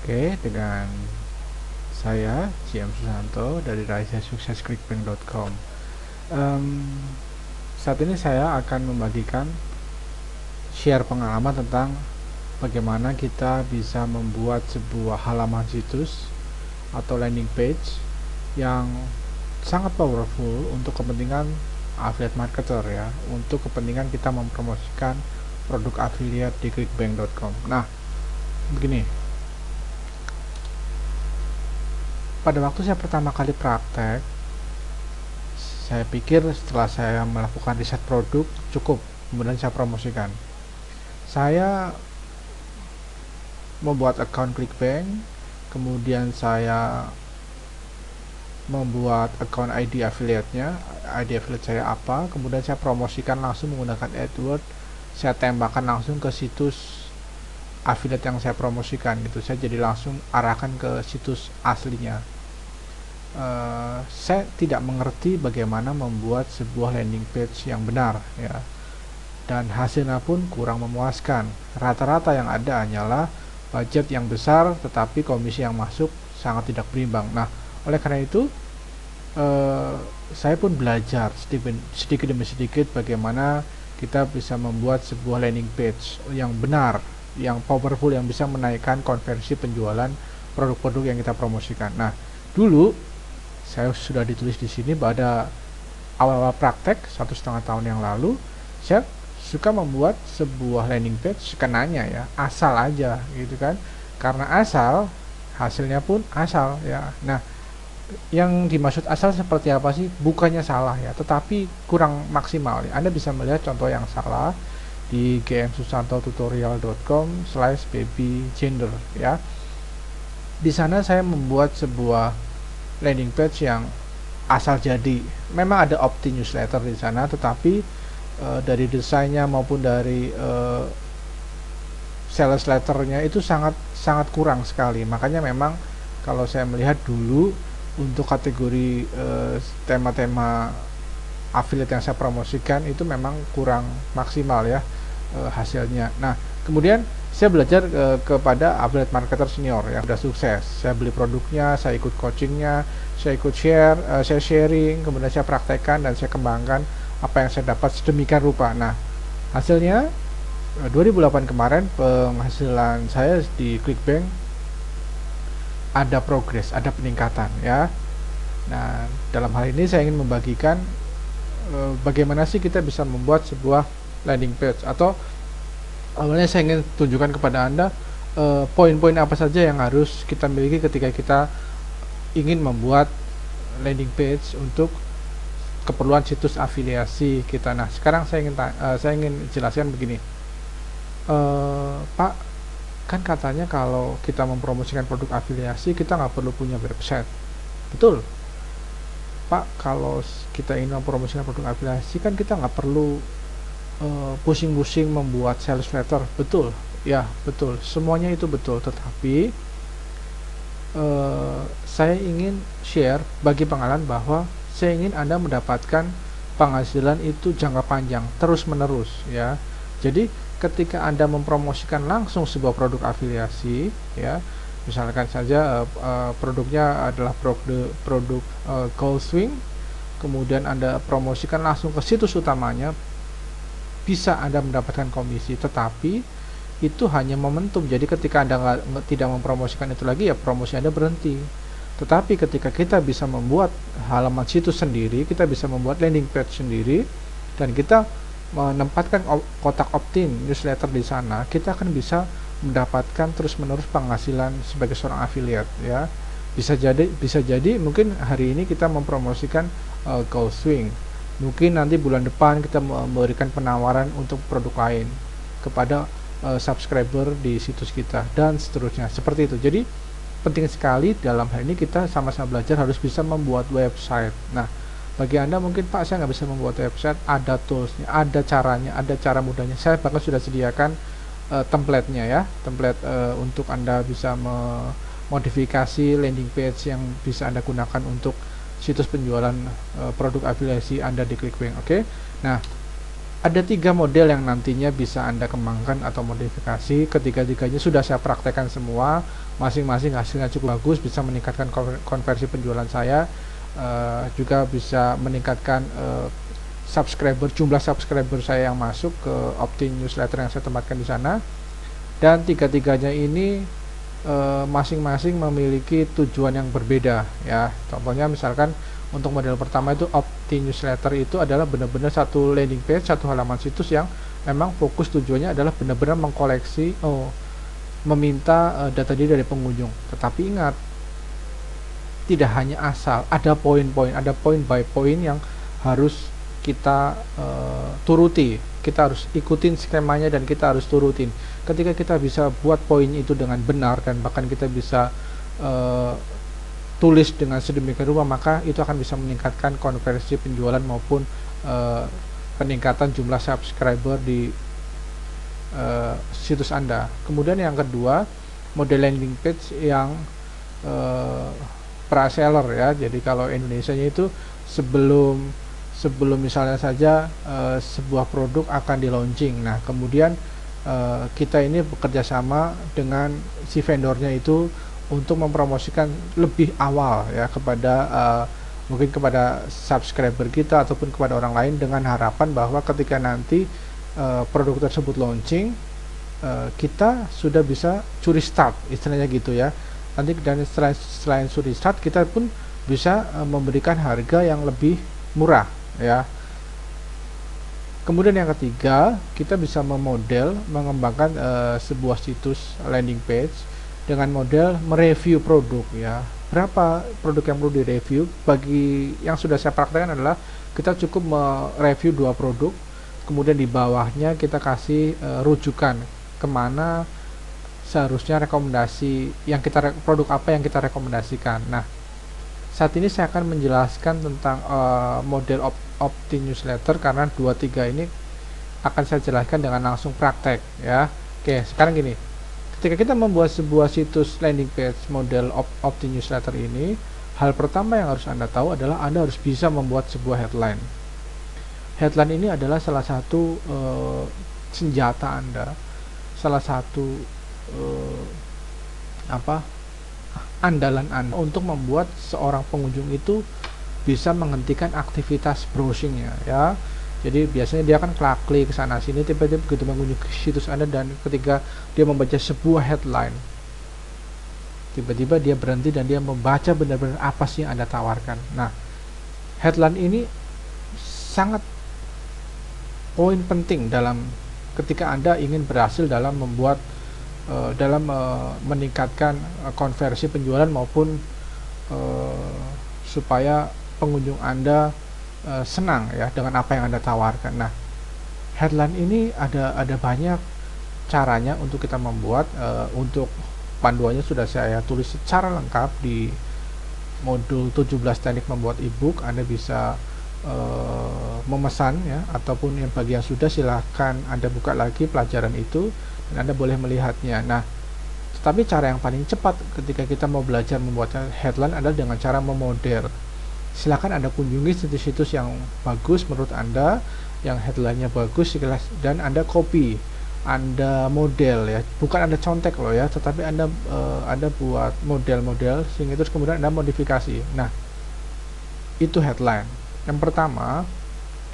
Oke, dengan saya GM Susanto dari raisasuksesclickbank.com. um, Saat ini saya akan membagikan share pengalaman tentang bagaimana kita bisa membuat sebuah halaman situs atau landing page yang sangat powerful untuk kepentingan affiliate marketer ya, untuk kepentingan kita mempromosikan produk affiliate di clickbank.com. Nah, begini, pada waktu saya pertama kali praktek, saya pikir setelah saya melakukan riset produk cukup, kemudian saya promosikan. Saya membuat account Clickbank, kemudian saya membuat account ID affiliate-nya, ID affiliate saya apa, kemudian saya promosikan langsung menggunakan AdWords, saya tembakkan langsung ke situs affiliate yang saya promosikan gitu. Saya jadi langsung arahkan ke situs aslinya. Saya tidak mengerti bagaimana membuat sebuah landing page yang benar ya, dan hasilnya pun kurang memuaskan. Rata-rata yang ada hanyalah budget yang besar tetapi komisi yang masuk sangat tidak berimbang. Nah, oleh karena itu saya pun belajar sedikit demi sedikit bagaimana kita bisa membuat sebuah landing page yang benar, yang powerful, yang bisa menaikkan konversi penjualan produk-produk yang kita promosikan. Nah, dulu saya sudah ditulis di sini pada awal-awal praktek 1,5 tahun yang lalu, saya suka membuat sebuah landing page sekenanya ya, asal aja gitu kan, karena asal hasilnya pun asal ya. Nah, yang dimaksud asal seperti apa sih? Bukannya salah ya, tetapi kurang maksimal ya. Anda bisa melihat contoh yang salah di gmsusantotutorial.com/babygender ya. Di sana saya membuat sebuah landing page yang asal jadi. Memang ada opt-in newsletter di sana, tetapi dari desainnya maupun dari sales letternya itu sangat kurang sekali. Makanya memang kalau saya melihat dulu untuk kategori tema-tema affiliate yang saya promosikan itu memang kurang maksimal ya hasilnya. Nah, kemudian saya belajar kepada affiliate marketer senior yang sudah sukses. Saya beli produknya, saya ikut coachingnya, saya ikut share, saya sharing, kemudian saya praktekkan dan saya kembangkan apa yang saya dapat sedemikian rupa. Nah, hasilnya 2008 kemarin penghasilan saya di Clickbank ada progres, ada peningkatan ya. Nah, dalam hal ini saya ingin membagikan bagaimana sih kita bisa membuat sebuah landing page, atau awalnya saya ingin tunjukkan kepada Anda poin-poin apa saja yang harus kita miliki ketika kita ingin membuat landing page untuk keperluan situs afiliasi kita. Nah, sekarang saya ingin jelaskan begini, Pak, kan katanya kalau kita mempromosikan produk afiliasi kita nggak perlu punya website. Betul, Pak, kalau kita ingin mempromosikan produk afiliasi kan kita nggak perlu pusing-pusing membuat sales letter. Betul ya, betul, semuanya itu betul, tetapi saya ingin share bagi pengalaman bahwa saya ingin Anda mendapatkan penghasilan itu jangka panjang, terus menerus ya. Jadi ketika Anda mempromosikan langsung sebuah produk afiliasi ya, misalkan saja produknya adalah produk Gold Swing, kemudian Anda promosikan langsung ke situs utamanya, bisa Anda mendapatkan komisi, tetapi itu hanya momentum. Jadi ketika Anda tidak mempromosikan itu lagi, ya promosi Anda berhenti. Tetapi ketika kita bisa membuat halaman situs sendiri, kita bisa membuat landing page sendiri, dan kita menempatkan kotak opt-in newsletter di sana, kita akan bisa mendapatkan terus-menerus penghasilan sebagai seorang affiliate ya. Bisa jadi mungkin hari ini kita mempromosikan Gold Swing, mungkin nanti bulan depan kita memberikan penawaran untuk produk lain kepada subscriber di situs kita, dan seterusnya seperti itu. Jadi penting sekali dalam hal ini kita sama-sama belajar harus bisa membuat website. Nah, bagi Anda mungkin, Pak, saya nggak bisa membuat website, ada toolsnya, ada caranya, ada cara mudahnya. Saya bahkan sudah sediakan template-nya ya, template untuk Anda bisa memodifikasi landing page yang bisa Anda gunakan untuk situs penjualan produk afiliasi Anda di Clickbank. Oke. Nah, Ada 3 model yang nantinya bisa Anda kembangkan atau modifikasi. Ketiga-tiganya sudah saya praktekkan semua, masing-masing hasilnya cukup bagus, bisa meningkatkan konversi penjualan saya, juga bisa meningkatkan jumlah subscriber saya yang masuk ke Opti Newsletter yang saya tempatkan di sana. Dan tiga-tiganya ini masing-masing memiliki tujuan yang berbeda ya. Contohnya misalkan untuk model pertama itu Opti Newsletter itu adalah benar-benar satu landing page, satu halaman situs yang memang fokus tujuannya adalah benar-benar mengkoleksi, meminta data diri dari pengunjung. Tetapi ingat, tidak hanya asal, ada poin-poin, ada point by point yang harus kita turuti. Kita harus ikutin skemanya dan kita harus turutin. Ketika kita bisa buat poin itu dengan benar dan bahkan kita bisa tulis dengan sedemikian rupa, maka itu akan bisa meningkatkan konversi penjualan maupun peningkatan jumlah subscriber di situs Anda. Kemudian yang kedua, model landing page yang pra-seller ya. Jadi kalau Indonesianya itu sebelum misalnya saja sebuah produk akan di launching. Nah, kemudian kita ini bekerja sama dengan si vendornya itu untuk mempromosikan lebih awal ya kepada mungkin kepada subscriber kita ataupun kepada orang lain, dengan harapan bahwa ketika nanti produk tersebut launching, kita sudah bisa curi start, istilahnya gitu ya. Nanti dan selain curi start, kita pun bisa memberikan harga yang lebih murah ya. Kemudian yang ketiga, kita bisa mengembangkan sebuah situs landing page dengan model mereview produk ya. Berapa produk yang perlu direview? Bagi yang sudah saya praktekkan adalah kita cukup mereview 2 produk, kemudian di bawahnya kita kasih rujukan kemana seharusnya rekomendasi yang produk apa yang kita rekomendasikan. Nah, saat ini saya akan menjelaskan tentang model Opti Newsletter karena 2-3 ini akan saya jelaskan dengan langsung praktek ya. Oke, sekarang gini. Ketika kita membuat sebuah situs landing page model Opti Newsletter ini, hal pertama yang harus Anda tahu adalah Anda harus bisa membuat sebuah headline. Headline ini adalah salah satu senjata Anda, salah satu andalan Anda untuk membuat seorang pengunjung itu bisa menghentikan aktivitas browsingnya ya. Jadi biasanya dia akan klik ke sana sini, tiba-tiba begitu mengunjungi situs Anda dan ketika dia membaca sebuah headline, tiba-tiba dia berhenti dan dia membaca benar-benar apa sih yang Anda tawarkan. Nah, headline ini sangat poin penting dalam ketika Anda ingin berhasil dalam membuat meningkatkan konversi penjualan maupun supaya pengunjung Anda senang ya dengan apa yang Anda tawarkan. Nah, headline ini ada banyak caranya untuk kita membuat. Untuk panduannya sudah saya tulis secara lengkap di modul 17 teknik membuat ebook. Anda bisa memesan ya, ataupun yang bagi yang sudah, silahkan Anda buka lagi pelajaran itu dan Anda boleh melihatnya. Nah, tetapi cara yang paling cepat ketika kita mau belajar membuat headline adalah dengan cara memodel. Silahkan Anda kunjungi situs-situs yang bagus menurut Anda, yang headline-nya bagus, dan Anda copy, Anda model ya, bukan Anda contek loh ya, tetapi Anda buat model-model sehingga terus kemudian Anda modifikasi. Nah, itu headline. Yang pertama,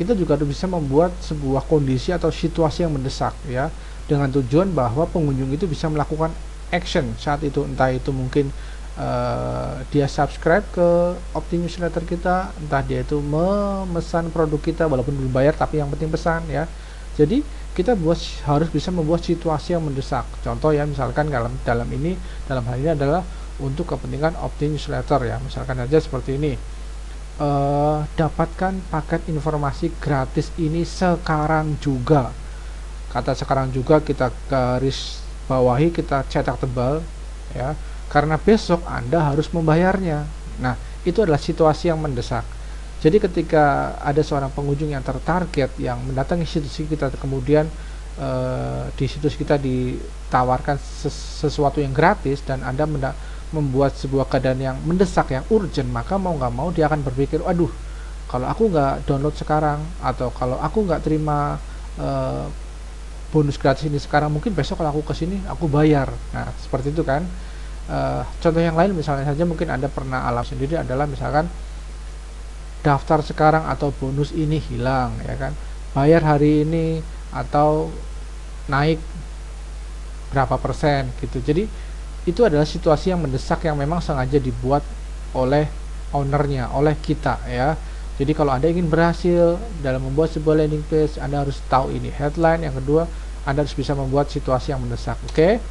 kita juga harus bisa membuat sebuah kondisi atau situasi yang mendesak ya, dengan tujuan bahwa pengunjung itu bisa melakukan action saat itu, entah itu mungkin dia subscribe ke Opti Newsletter kita, entah dia itu memesan produk kita walaupun belum bayar tapi yang penting pesan ya. Jadi kita harus bisa membuat situasi yang mendesak. Contoh ya, misalkan dalam hal ini adalah untuk kepentingan Opti Newsletter ya, misalkan aja seperti ini, dapatkan paket informasi gratis ini sekarang juga. Kata sekarang juga kita garis bawahi, kita cetak tebal ya, karena besok Anda harus membayarnya. Nah, itu adalah situasi yang mendesak. Jadi ketika ada seorang pengunjung yang tertarget yang mendatangi situs kita, kemudian di situs kita ditawarkan sesuatu yang gratis dan Anda membuat sebuah keadaan yang mendesak, yang urgent, maka mau nggak mau dia akan berpikir, aduh, kalau aku nggak download sekarang, atau kalau aku nggak terima eh, bonus gratis ini sekarang, mungkin besok kalau aku kesini aku bayar. Nah seperti itu kan. Contoh yang lain misalnya saja, mungkin Anda pernah alami sendiri adalah misalkan daftar sekarang atau bonus ini hilang, ya kan, bayar hari ini atau naik berapa persen gitu. Jadi itu adalah situasi yang mendesak yang memang sengaja dibuat oleh ownernya, oleh kita ya. Jadi kalau Anda ingin berhasil dalam membuat sebuah landing page, Anda harus tahu ini headline. Yang kedua, Anda harus bisa membuat situasi yang mendesak. Oke.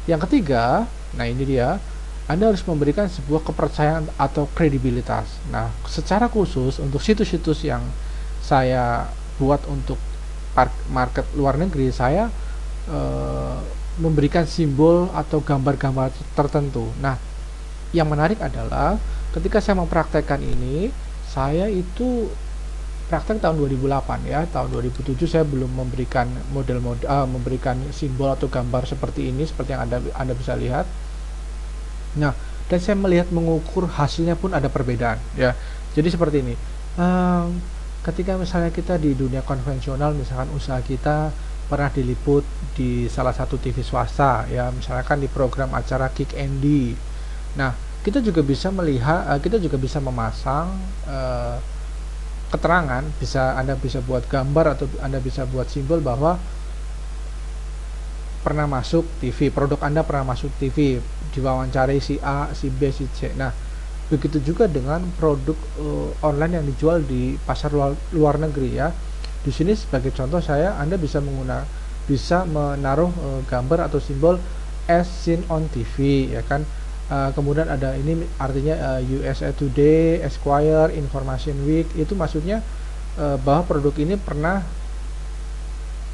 Yang ketiga, nah ini dia, Anda harus memberikan sebuah kepercayaan atau kredibilitas. Nah, secara khusus untuk situs-situs yang saya buat untuk market luar negeri, saya memberikan simbol atau gambar-gambar tertentu. Nah, yang menarik adalah ketika saya mempraktekkan ini, saya itu praktek tahun 2008 ya. Tahun 2007 saya belum memberikan memberikan simbol atau gambar seperti ini, seperti yang Anda bisa lihat. Nah, dan saya melihat mengukur hasilnya pun ada perbedaan ya. Jadi seperti ini. Ketika misalnya kita di dunia konvensional, misalkan usaha kita pernah diliput di salah satu TV swasta ya, misalkan di program acara Kick Andy. Nah, kita juga bisa melihat, kita juga bisa memasang keterangan, Anda bisa buat gambar atau Anda bisa buat simbol bahwa pernah masuk TV, produk Anda pernah masuk TV, diwawancarai si A, si B, si C. Nah, begitu juga dengan produk online yang dijual di pasar luar negeri ya. Di sini sebagai contoh Anda bisa menaruh gambar atau simbol as seen on TV ya kan. Kemudian ada ini artinya USA Today, Esquire, Information Week, itu maksudnya bahwa produk ini pernah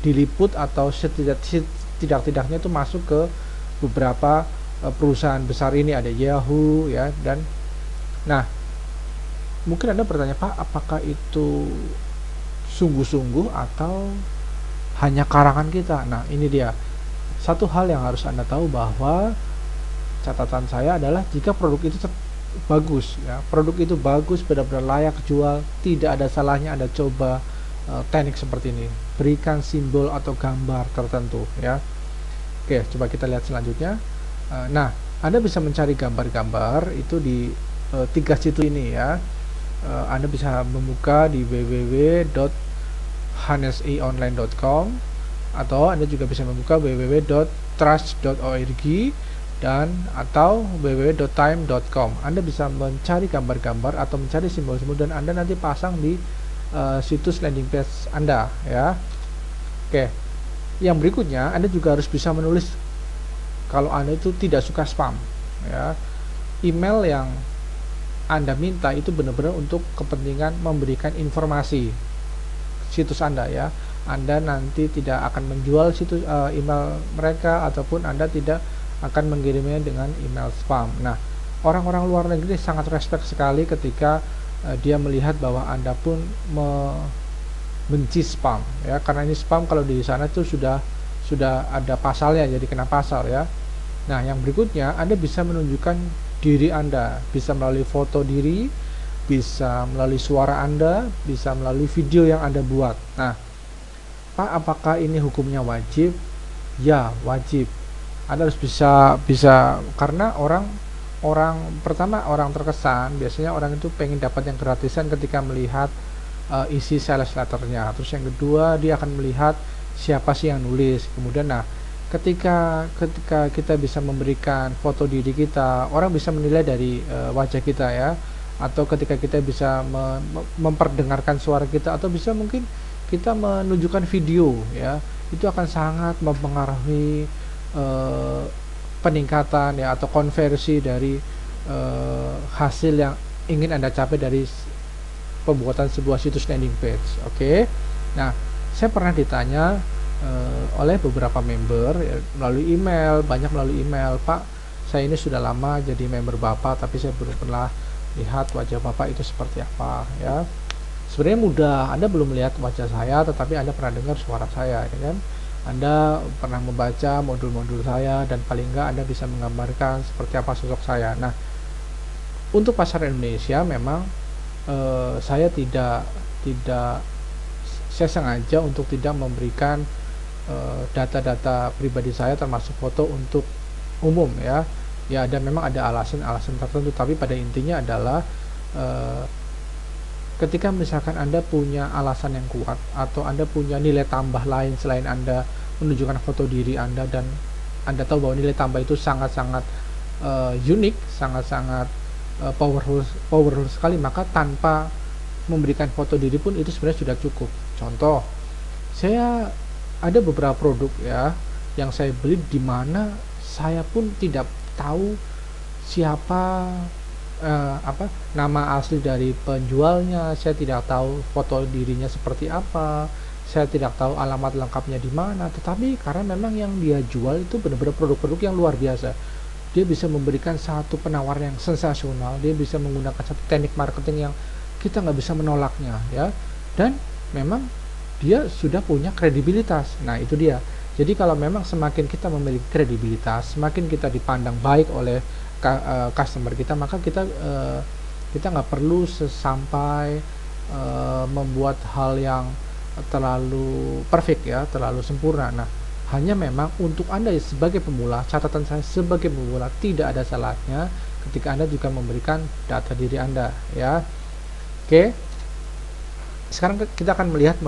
diliput atau tidak-tidaknya itu masuk ke beberapa perusahaan besar ini, ada Yahoo ya. Dan nah, mungkin Anda bertanya, Pak, apakah itu sungguh-sungguh atau hanya karangan kita? Nah, ini dia satu hal yang harus Anda tahu, bahwa catatan saya adalah jika produk itu bagus ya, produk itu bagus, benar-benar layak jual, tidak ada salahnya Anda coba teknik seperti ini, berikan simbol atau gambar tertentu ya. Oke, coba kita lihat selanjutnya. Nah, Anda bisa mencari gambar-gambar itu di 3 situs ini ya. Anda bisa membuka di www.hanesionline.com, atau Anda juga bisa membuka www.trust.org dan atau www.time.com. Anda bisa mencari gambar-gambar atau mencari simbol-simbol dan Anda nanti pasang di situs landing page Anda ya. Oke. Yang berikutnya, Anda juga harus bisa menulis kalau Anda itu tidak suka spam ya. Email yang Anda minta itu benar-benar untuk kepentingan memberikan informasi situs Anda ya. Anda nanti tidak akan menjual situs email mereka, ataupun Anda tidak akan mengirimnya dengan email spam. Nah, orang-orang luar negeri sangat respect sekali ketika dia melihat bahwa Anda pun membenci spam ya, karena ini spam kalau di sana itu sudah ada pasalnya, jadi kena pasal ya. Nah, yang berikutnya, Anda bisa menunjukkan diri Anda, bisa melalui foto diri, bisa melalui suara Anda, bisa melalui video yang Anda buat. Nah, Pak, apakah ini hukumnya wajib? Ya, wajib. Anda harus bisa karena orang pertama, orang terkesan biasanya orang itu pengen dapat yang gratisan ketika melihat isi sales letternya. Terus yang kedua, dia akan melihat siapa sih yang nulis. Kemudian nah, ketika kita bisa memberikan foto diri kita, orang bisa menilai dari wajah kita ya. Atau ketika kita bisa memperdengarkan suara kita, atau bisa mungkin kita menunjukkan video ya, itu akan sangat mempengaruhi peningkatan ya atau konversi dari hasil yang ingin Anda capai dari pembuatan sebuah situs landing page. Oke. Nah, saya pernah ditanya oleh beberapa member ya, melalui email, banyak melalui email, Pak, saya ini sudah lama jadi member Bapak, tapi saya belum pernah lihat wajah Bapak itu seperti apa ya. Sebenarnya mudah, Anda belum melihat wajah saya, tetapi Anda pernah dengar suara saya ya kan. Anda pernah membaca modul-modul saya, dan paling enggak Anda bisa menggambarkan seperti apa sosok saya. Nah, untuk pasar Indonesia memang saya tidak saya sengaja untuk tidak memberikan data-data pribadi saya termasuk foto untuk umum ya. Ya memang ada alasan-alasan tertentu, tapi pada intinya adalah ketika misalkan Anda punya alasan yang kuat atau Anda punya nilai tambah lain selain Anda menunjukkan foto diri Anda, dan Anda tahu bahwa nilai tambah itu sangat-sangat unik, sangat-sangat powerful sekali, maka tanpa memberikan foto diri pun itu sebenarnya sudah cukup. Contoh, saya ada beberapa produk ya yang saya beli di mana saya pun tidak tahu siapa nama asli dari penjualnya, saya tidak tahu foto dirinya seperti apa, saya tidak tahu alamat lengkapnya di mana, tetapi karena memang yang dia jual itu benar-benar produk-produk yang luar biasa. Dia bisa memberikan satu penawaran yang sensasional, dia bisa menggunakan satu teknik marketing yang kita nggak bisa menolaknya ya, dan memang dia sudah punya kredibilitas. Nah itu dia. Jadi kalau memang semakin kita memiliki kredibilitas, semakin kita dipandang baik oleh customer kita, maka kita nggak perlu sampai membuat hal yang terlalu perfect ya, terlalu sempurna. Nah hanya memang untuk Anda sebagai pemula, catatan saya sebagai pemula, tidak ada salahnya ketika Anda juga memberikan data diri Anda ya. Oke, sekarang kita akan melihat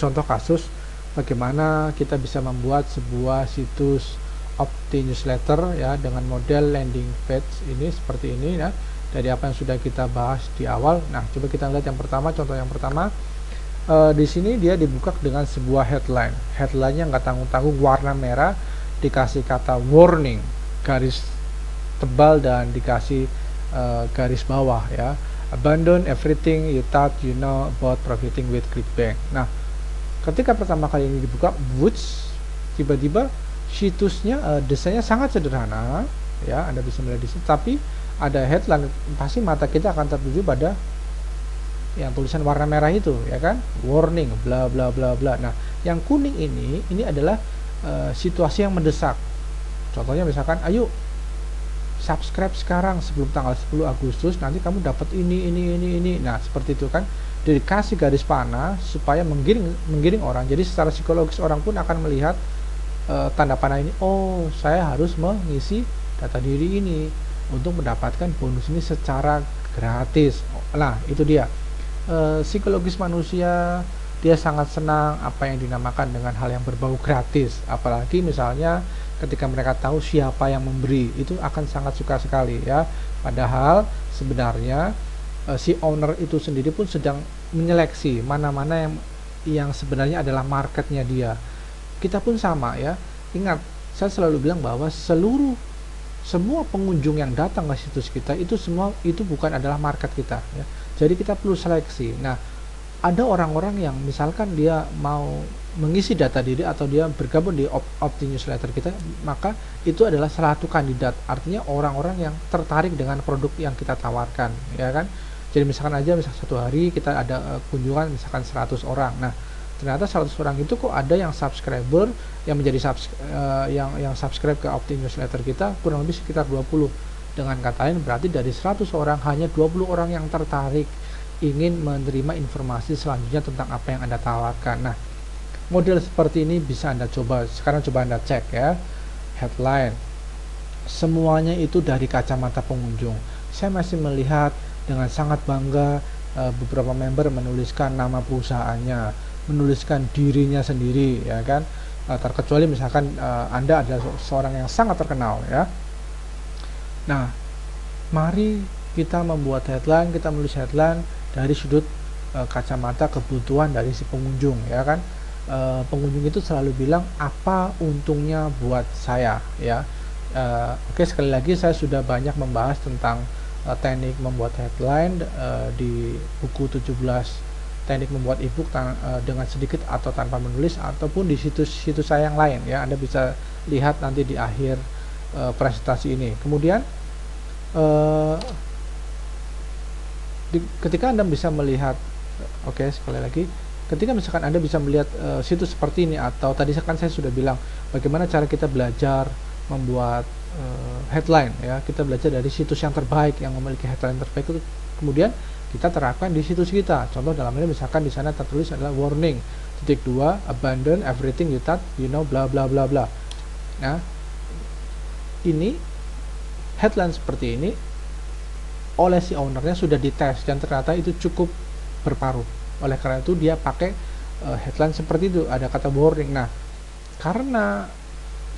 contoh kasus bagaimana kita bisa membuat sebuah situs Opti Newsletter ya dengan model landing page ini seperti ini ya, dari apa yang sudah kita bahas di awal. Nah coba kita lihat yang pertama, contoh yang pertama. Di sini dia dibuka dengan sebuah headline-nya nggak tanggung-tanggung, warna merah, dikasih kata warning, garis tebal, dan dikasih garis bawah ya, abandon everything you thought you know about profiting with clickbank. Nah ketika pertama kali ini dibuka, tiba-tiba situsnya desainnya sangat sederhana ya, Anda bisa melihat di sini, tapi ada headline, pasti mata kita akan tertuju pada yang tulisan warna merah itu ya kan, warning bla bla bla bla. Nah yang kuning ini adalah situasi yang mendesak. Contohnya misalkan, ayo subscribe sekarang sebelum tanggal 10 Agustus nanti kamu dapat ini. Nah seperti itu kan, dikasih garis panah supaya menggiring orang. Jadi secara psikologis orang pun akan melihat tanda panah ini, oh saya harus mengisi data diri ini untuk mendapatkan bonus ini secara gratis. Nah itu dia, psikologis manusia, dia sangat senang apa yang dinamakan dengan hal yang berbau gratis, apalagi misalnya ketika mereka tahu siapa yang memberi, itu akan sangat suka sekali ya. Padahal sebenarnya si owner itu sendiri pun sedang menyeleksi mana-mana yang sebenarnya adalah marketnya dia. Kita pun sama ya. Ingat, saya selalu bilang bahwa semua pengunjung yang datang ke situs kita itu bukan adalah market kita ya. Jadi kita perlu seleksi. Nah ada orang-orang yang misalkan dia mau mengisi data diri atau dia bergabung di Opti Newsletter kita, maka itu adalah salah satu kandidat, artinya orang-orang yang tertarik dengan produk yang kita tawarkan ya kan. Jadi misalkan satu hari kita ada kunjungan misalkan 100 orang. Nah ternyata 100 orang itu kok ada yang subscriber yang menjadi yang subscribe ke Opti Newsletter kita kurang lebih sekitar 20. Dengan kata lain berarti dari 100 orang hanya 20 orang yang tertarik ingin menerima informasi selanjutnya tentang apa yang Anda tawarkan. Nah model seperti ini bisa Anda coba. Sekarang coba Anda cek ya, headline semuanya itu dari kacamata pengunjung. Saya masih melihat dengan sangat bangga beberapa member menuliskan nama perusahaannya, menuliskan dirinya sendiri ya kan, terkecuali misalkan Anda adalah seorang yang sangat terkenal ya. Nah mari kita membuat headline, kita menulis headline dari sudut kacamata kebutuhan dari si pengunjung ya kan. Pengunjung itu selalu bilang apa untungnya buat saya ya. Oke, sekali lagi saya sudah banyak membahas tentang teknik membuat headline di buku 17 teknik membuat ebook dengan sedikit atau tanpa menulis, ataupun di situs saya yang lain ya. Anda bisa lihat nanti di akhir presentasi ini. Kemudian ketika Anda bisa melihat, oke, sekali lagi, ketika misalkan Anda bisa melihat situs seperti ini, atau tadi kan saya sudah bilang bagaimana cara kita belajar membuat headline ya, kita belajar dari situs yang terbaik yang memiliki headline terbaik itu. Kemudian kita terapkan di situs kita. Contoh dalam ini misalkan di sana tertulis adalah warning, titik 2, abandon everything you thought you know bla bla bla bla. Nah, ini headline seperti ini oleh si ownernya sudah dites dan ternyata itu cukup berpengaruh. Oleh karena itu dia pakai headline seperti itu, ada kata warning. Nah, karena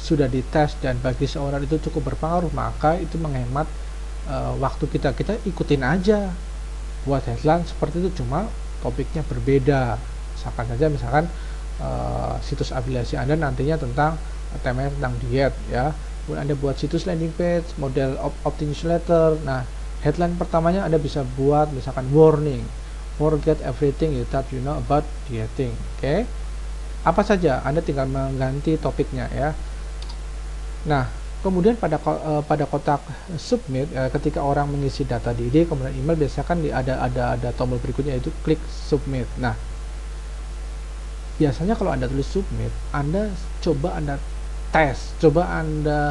sudah dites dan bagi si owner itu cukup berpengaruh, maka itu menghemat waktu kita ikutin aja buat headline seperti itu, cuma topiknya berbeda. Misalkan situs afiliasi Anda nantinya tentang temanya tentang diet ya, kemudian Anda buat situs landing page model opt-in newsletter. Nah, headline pertamanya Anda bisa buat misalkan warning, forget everything you thought you know about dieting. Oke, apa saja, Anda tinggal mengganti topiknya ya. Nah, kemudian pada kotak submit, ketika orang mengisi data di ID kemudian email, biasanya kan ada tombol berikutnya yaitu klik submit. Nah, biasanya kalau Anda tulis submit, Anda tes, coba Anda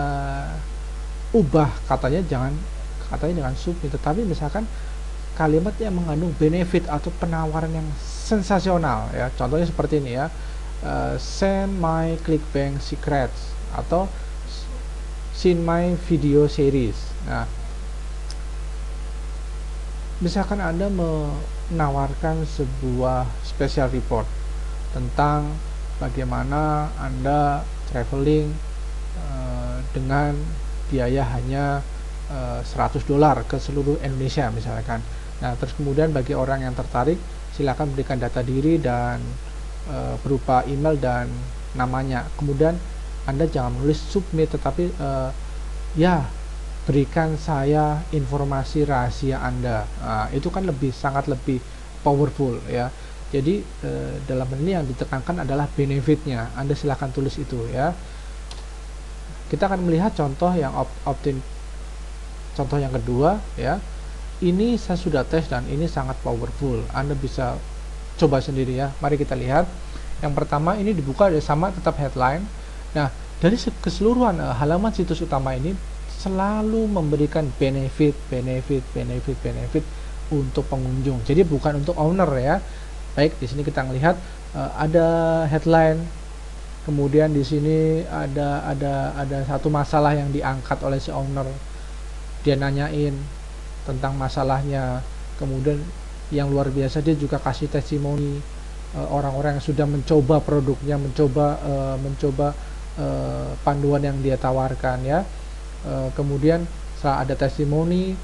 ubah katanya dengan submit, tetapi misalkan kalimat yang mengandung benefit atau penawaran yang sensasional ya. Contohnya seperti ini ya, send my ClickBank secrets atau seen my video series. Nah, misalkan Anda menawarkan sebuah special report tentang bagaimana Anda traveling dengan biaya hanya $100 ke seluruh Indonesia misalkan. Nah, terus kemudian bagi orang yang tertarik, silakan berikan data diri dan berupa email dan namanya. Kemudian Anda jangan menulis submit, tetapi ya berikan saya informasi rahasia Anda. Nah, itu kan sangat lebih powerful ya. Jadi dalam ini yang ditekankan adalah benefitnya. Anda silakan tulis itu ya. Kita akan melihat contoh yang opt-in, contoh yang kedua ya. Ini saya sudah tes dan ini sangat powerful. Anda bisa coba sendiri ya. Mari kita lihat. Yang pertama ini dibuka sama tetap headline. Nah, dari keseluruhan halaman situs utama ini selalu memberikan benefit untuk pengunjung. Jadi bukan untuk owner ya. Baik, di sini kita melihat ada headline, kemudian di sini ada satu masalah yang diangkat oleh si owner. Dia nanyain tentang masalahnya. Kemudian yang luar biasa, dia juga kasih testimoni orang-orang yang sudah mencoba produknya, mencoba panduan yang dia tawarkan ya. Kemudian setelah ada testimoni,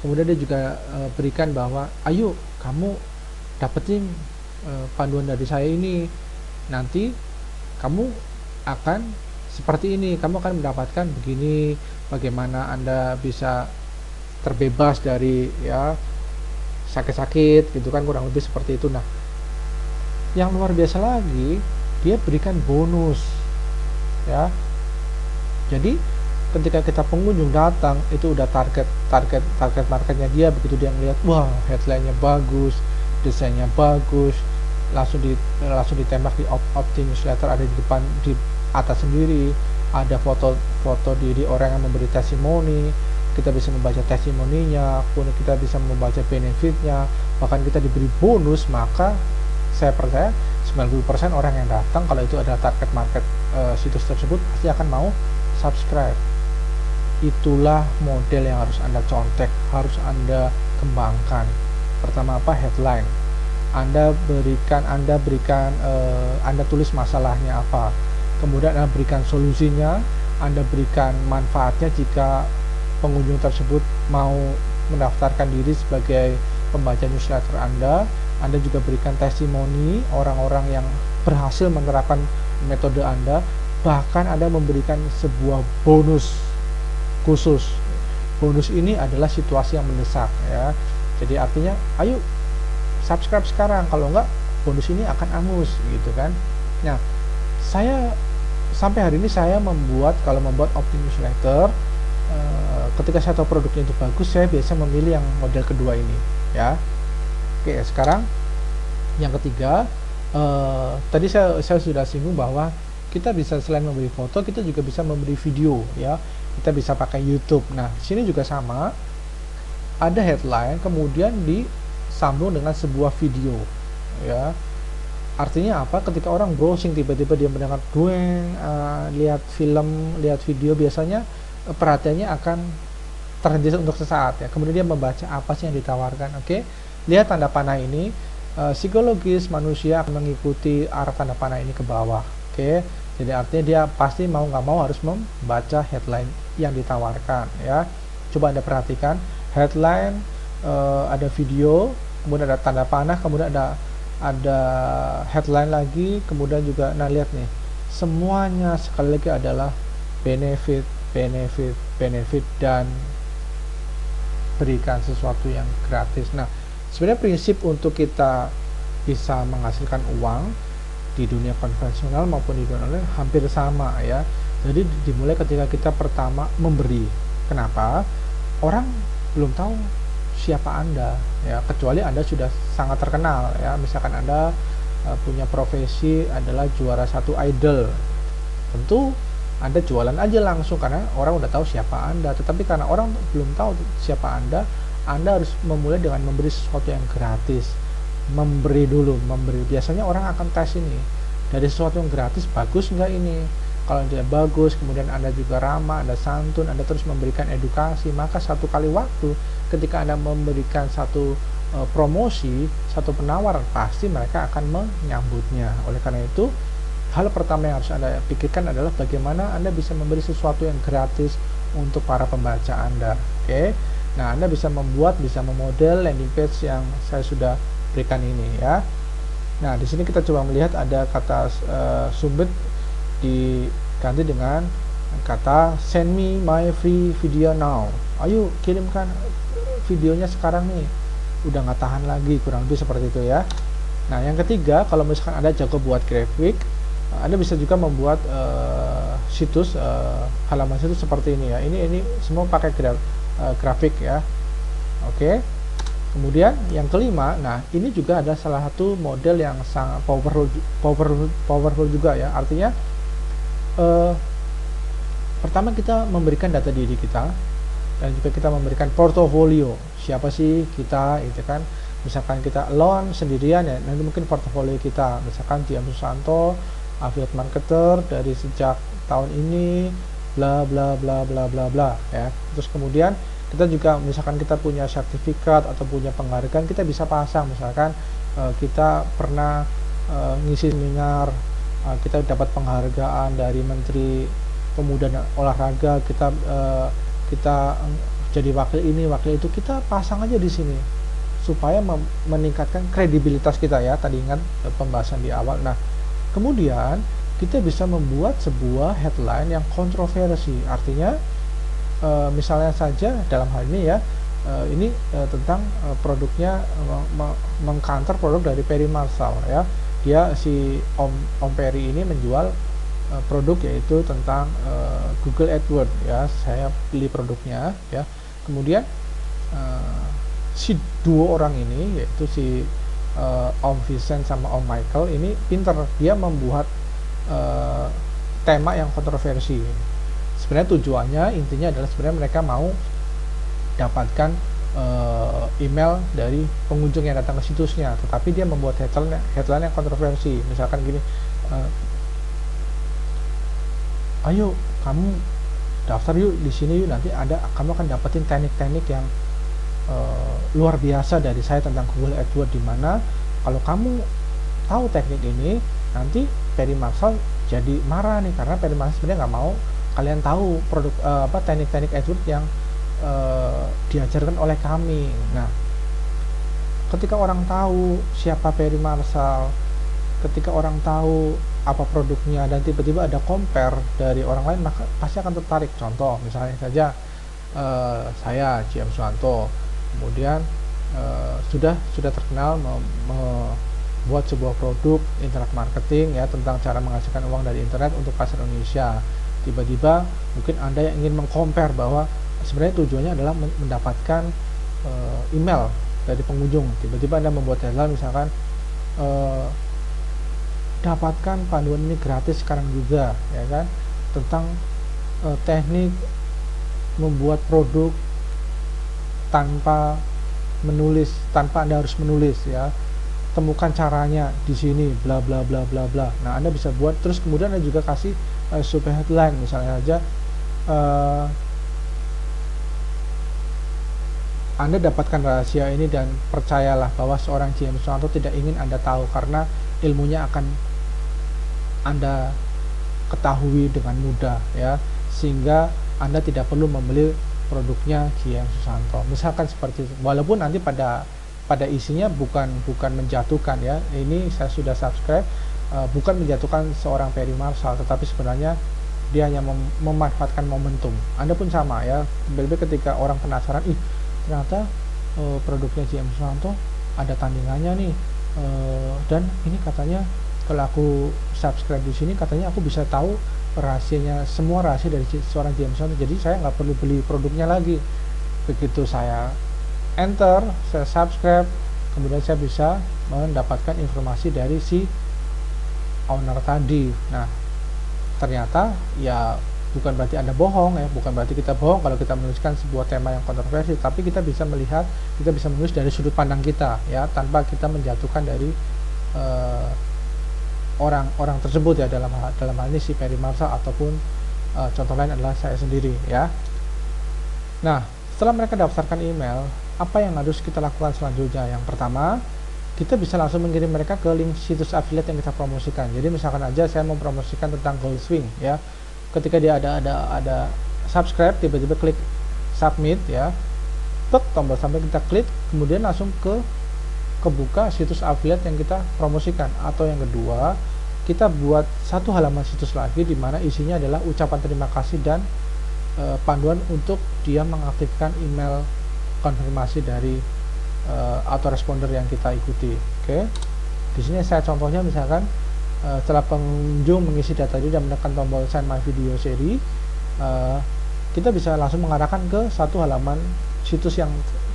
kemudian dia juga berikan bahwa ayo kamu dapetin panduan dari saya ini, nanti kamu akan seperti ini, kamu akan mendapatkan begini, bagaimana Anda bisa terbebas dari ya sakit-sakit gitu kan, kurang lebih seperti itu. Nah, yang luar biasa lagi, dia berikan bonus ya. Jadi ketika kita pengunjung datang, itu udah target marketnya dia. Begitu dia melihat, wah headline-nya bagus, desainnya bagus, langsung ditembak di opt-in newsletter, ada di depan, di atas sendiri ada foto diri orang yang memberi testimoni. Kita bisa membaca testimoninya, kemudian kita bisa membaca benefitnya, bahkan kita diberi bonus. Maka saya percaya 90% orang yang datang, kalau itu adalah target market situs tersebut, pasti akan mau subscribe. Itulah model yang harus Anda contek, harus Anda kembangkan. Pertama apa? Headline. Anda tulis masalahnya apa, kemudian Anda berikan solusinya, Anda berikan manfaatnya jika pengunjung tersebut mau mendaftarkan diri sebagai pembaca newsletter Anda. Anda juga berikan testimoni orang-orang yang berhasil menerapkan metode Anda. Bahkan Anda memberikan sebuah bonus khusus. Bonus ini adalah situasi yang mendesak ya. Jadi artinya ayo subscribe sekarang, kalau enggak bonus ini akan angus gitu kan. Nah, saya sampai hari ini saya kalau membuat opt-in newsletter, ketika saya tahu produknya itu bagus, saya biasa memilih yang model kedua ini ya. Oke, sekarang yang ketiga, tadi saya sudah singgung bahwa kita bisa selain memberi foto, kita juga bisa memberi video ya. Kita bisa pakai YouTube. Nah, sini juga sama, ada headline, kemudian di sambung dengan sebuah video, ya. Artinya apa? Ketika orang browsing tiba-tiba dia mendengar dueng, lihat film, lihat video, biasanya perhatiannya akan terhenti untuk sesaat, ya. Kemudian dia membaca apa sih yang ditawarkan. Oke, lihat tanda panah ini. Psikologis manusia akan mengikuti arah tanda panah ini ke bawah. Oke, jadi artinya dia pasti mau nggak mau harus membaca headline yang ditawarkan, ya. Coba Anda perhatikan headline, ada video, kemudian ada tanda panah, kemudian ada headline lagi, kemudian juga, nah lihat nih, semuanya sekali lagi adalah benefit, benefit, benefit, dan berikan sesuatu yang gratis. Nah, sebenarnya prinsip untuk kita bisa menghasilkan uang di dunia konvensional maupun di dunia online hampir sama, ya. Jadi dimulai ketika kita pertama memberi. Kenapa? Orang belum tahu siapa Anda, ya, kecuali Anda sudah sangat terkenal, ya. Misalkan Anda punya profesi adalah juara satu idol, tentu Anda jualan aja langsung karena orang udah tahu siapa Anda. Tetapi karena orang belum tahu siapa Anda harus memulai dengan memberi sesuatu yang gratis. Memberi dulu, memberi. Biasanya orang akan tes ini, dari sesuatu yang gratis bagus nggak ini. Kalau tidak bagus, kemudian Anda juga ramah, Anda santun, Anda terus memberikan edukasi, maka satu kali waktu ketika Anda memberikan satu promosi, satu penawaran, pasti mereka akan menyambutnya. Oleh karena itu, hal pertama yang harus Anda pikirkan adalah bagaimana Anda bisa memberi sesuatu yang gratis untuk para pembaca Anda. Oke. Nah, Anda bisa memodel landing page yang saya sudah berikan ini, ya. Nah, di sini kita coba melihat ada kata submit diganti dengan kata send me my free video now. Ayo kirimkan videonya sekarang nih. Udah nggak tahan lagi, kurang lebih seperti itu, ya. Nah, yang ketiga, kalau misalkan Anda jago buat grafik, Anda bisa juga membuat situs, halaman situs seperti ini, ya. Ini semua pakai grafik, ya. Oke. Kemudian yang kelima, nah ini juga ada salah satu model yang sangat powerful juga, ya. Artinya pertama kita memberikan data diri kita, dan juga kita memberikan portofolio. Siapa sih kita, itu kan. Misalkan kita alone sendirian, ya, nanti mungkin portofolio kita, misalkan Diam Susanto, affiliate marketer dari sejak tahun ini, bla bla bla bla bla bla, ya. Terus kemudian kita juga misalkan kita punya sertifikat atau punya penghargaan, kita bisa pasang, misalkan kita pernah ngisi seminar, kita dapat penghargaan dari Menteri Pemuda dan Olahraga, kita jadi wakil ini, wakil itu, kita pasang aja di sini supaya meningkatkan kredibilitas kita, ya. Tadi ingat pembahasan di awal. Nah, kemudian kita bisa membuat sebuah headline yang kontroversi. Artinya misalnya saja dalam hal ini, ya, ini tentang produknya, mengcounter produk dari Perry Marshall, ya. Dia si Om Perry ini menjual produk yaitu tentang Google AdWords, ya. Saya beli produknya, ya. Kemudian si dua orang ini, yaitu si Om Vincent sama Om Michael ini pinter, dia membuat tema yang kontroversi. Sebenarnya tujuannya, intinya adalah sebenarnya mereka mau dapatkan email dari pengunjung yang datang ke situsnya, tetapi dia membuat headline yang kontroversi. Misalkan gini, ayo kamu daftar yuk di sini yuk, nanti kamu akan dapetin teknik-teknik yang luar biasa dari saya tentang Google AdWords, di mana kalau kamu tahu teknik ini, nanti Perry Marshall jadi marah nih, karena Perry Marshall sebenarnya nggak mau kalian tahu produk teknik-teknik AdWords yang diajarkan oleh kami. Nah, ketika orang tahu siapa Perry Marshall, ketika orang tahu apa produknya, dan tiba-tiba ada compare dari orang lain, maka pasti akan tertarik. Contoh misalnya saja saya Diam Susanto, kemudian sudah terkenal membuat sebuah produk internet marketing, ya, tentang cara menghasilkan uang dari internet untuk pasar Indonesia. Tiba-tiba mungkin Anda yang ingin mengcompare bahwa sebenarnya tujuannya adalah mendapatkan email dari pengunjung. Tiba-tiba Anda membuat headline misalkan dapatkan panduan ini gratis sekarang juga, ya kan, tentang teknik membuat produk tanpa menulis tanpa Anda harus menulis ya. Temukan caranya di sini bla bla bla bla bla. Nah, Anda bisa buat, terus kemudian Anda juga kasih sub headline misalnya aja, Anda dapatkan rahasia ini dan percayalah bahwa seorang GM Susanto tidak ingin Anda tahu karena ilmunya akan Anda ketahui dengan mudah ya, sehingga Anda tidak perlu membeli produknya GM Susanto. Misalkan seperti itu. Walaupun nanti pada isinya bukan menjatuhkan ya. Ini saya sudah subscribe, bukan menjatuhkan seorang Perry Marshall, tetapi sebenarnya dia hanya memanfaatkan momentum. Anda pun sama ya. Ketika orang penasaran, ternyata produknya GM Susanto ada tandingannya nih, dan ini katanya kalau aku subscribe di sini katanya aku bisa tahu rahasianya, semua rahasia dari seorang GM Susanto, jadi saya nggak perlu beli produknya lagi. Begitu saya enter, saya subscribe, kemudian saya bisa mendapatkan informasi dari si owner tadi. Nah, ternyata ya bukan berarti Anda bohong ya, bukan berarti kita bohong kalau kita menuliskan sebuah tema yang kontroversi, tapi kita bisa melihat, kita bisa menulis dari sudut pandang kita ya, tanpa kita menjatuhkan dari orang tersebut ya, dalam hal ini si Perry Marshall ataupun contoh lain adalah saya sendiri ya. Nah, setelah mereka daftarkan email, apa yang harus kita lakukan selanjutnya? Yang pertama, kita bisa langsung mengirim mereka ke link situs affiliate yang kita promosikan. Jadi misalkan aja saya mau promosikan tentang Goldswing ya, ketika dia ada subscribe, tiba-tiba klik submit ya, tombol sampai kita klik, kemudian langsung kebuka situs affiliate yang kita promosikan. Atau yang kedua, kita buat satu halaman situs lagi di mana isinya adalah ucapan terima kasih dan panduan untuk dia mengaktifkan email konfirmasi dari autoresponder yang kita ikuti. Oke. Di sini saya contohnya misalkan, setelah pengunjung mengisi data diri dan menekan tombol send my video seri, kita bisa langsung mengarahkan ke satu halaman situs yang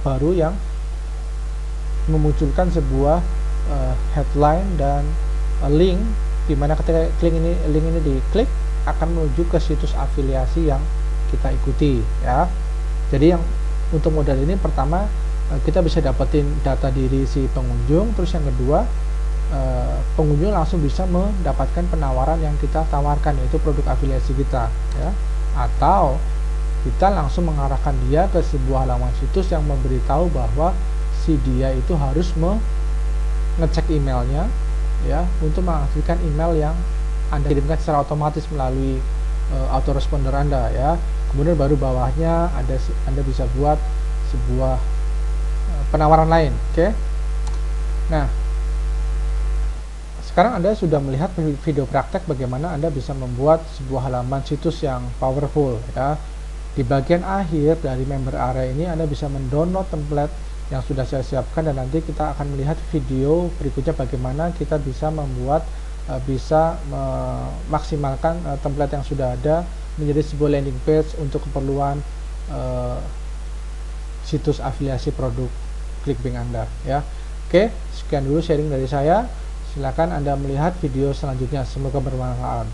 baru yang memunculkan sebuah headline dan link, di mana ketika link ini diklik akan menuju ke situs afiliasi yang kita ikuti ya. Jadi yang untuk modal ini, pertama kita bisa dapetin data diri si pengunjung, terus yang kedua pengunjung langsung bisa mendapatkan penawaran yang kita tawarkan, yaitu produk afiliasi kita ya. Atau kita langsung mengarahkan dia ke sebuah halaman situs yang memberitahu bahwa si dia itu harus mengecek emailnya ya, untuk mengaktifkan email yang Anda kirimkan secara otomatis melalui autoresponder Anda ya. Kemudian baru bawahnya Anda bisa buat sebuah penawaran lain. Oke. Nah, sekarang Anda sudah melihat video praktek bagaimana Anda bisa membuat sebuah halaman situs yang powerful ya. Di bagian akhir dari member area ini Anda bisa mendownload template yang sudah saya siapkan, dan nanti kita akan melihat video berikutnya bagaimana kita bisa membuat, bisa memaksimalkan template yang sudah ada menjadi sebuah landing page untuk keperluan situs afiliasi produk ClickBank Anda ya. Oke, sekian dulu sharing dari saya. Silakan Anda melihat video selanjutnya, semoga bermanfaat.